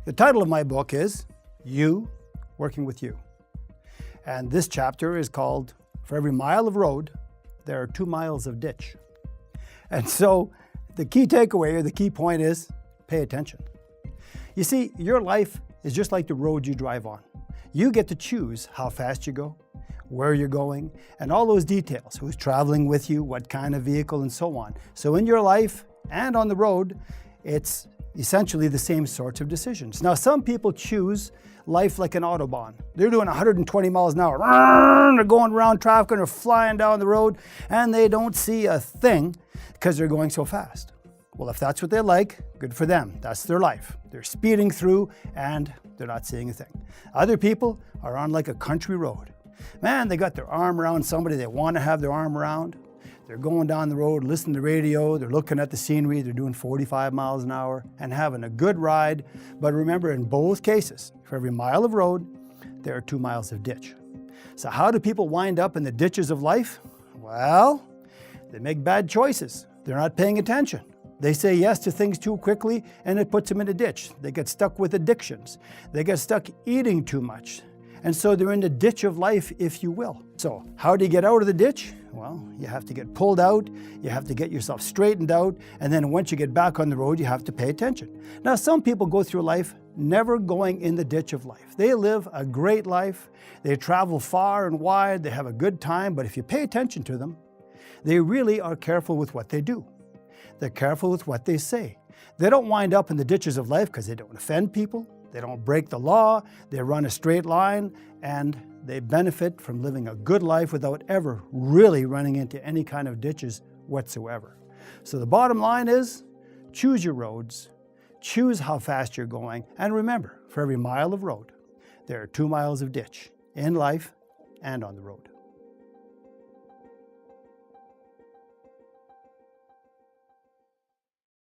The title of my book is You Working with You. And this chapter is called For Every Mile of Road, There Are 2 Miles of Ditch. And so the key takeaway or the key point is pay attention. You see, your life is just like the road you drive on. You get to choose how fast you go, where you're going, and all those details, who's traveling with you, what kind of vehicle, and so on. So in your life and on the road, it's essentially the same sorts of decisions. Now, some people choose life like an Autobahn. They're doing 120 miles an hour. They're going around traffic and they're flying down the road, and they don't see a thing because they're going so fast. Well, if that's what they like, good for them. That's their life. They're speeding through and they're not seeing a thing. Other people are on like a country road. Man, they got their arm around somebody they want to have their arm around. They're going down the road, listening to the radio, they're looking at the scenery, they're doing 45 miles an hour and having a good ride. But remember, in both cases, for every mile of road, there are 2 miles of ditch. So how do people wind up in the ditches of life? Well, they make bad choices. They're not paying attention. They say yes to things too quickly and it puts them in a ditch. They get stuck with addictions. They get stuck eating too much. And so they're in the ditch of life, if you will. So how do you get out of the ditch? Well, you have to get pulled out, you have to get yourself straightened out, and then once you get back on the road, you have to pay attention. Now, some people go through life never going in the ditch of life. They live a great life, they travel far and wide, they have a good time, but if you pay attention to them, they really are careful with what they do. They're careful with what they say. They don't wind up in the ditches of life because they don't offend people, they don't break the law, they run a straight line, and they benefit from living a good life without ever really running into any kind of ditches whatsoever. So the bottom line is, choose your roads, choose how fast you're going, and remember, for every mile of road, there are 2 miles of ditch in life and on the road.